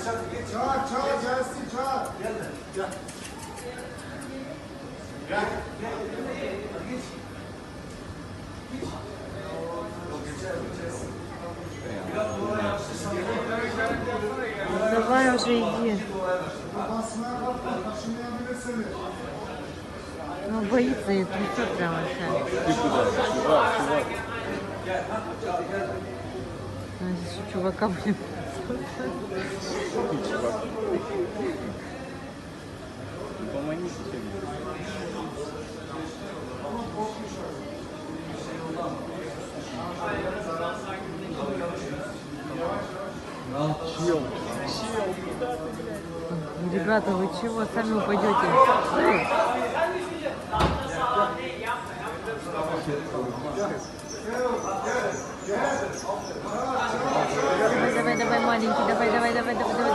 Çağır, çağır, gelsin, çağır. Gel. Gel. Gel. Geç. Geç. Давай уже иди. Basmaya kalkma, taşınmayabilir seni. Ну, боится и трясет прямо вся. Ты куда? Чувак, чувак. Здесь у чувака, блин. Чувак. Помогите чем-нибудь. Чел. Ребята, вы чего? Сами упадете. Давай, давай, давай, маленький, давай, давай, давай, давай, давай.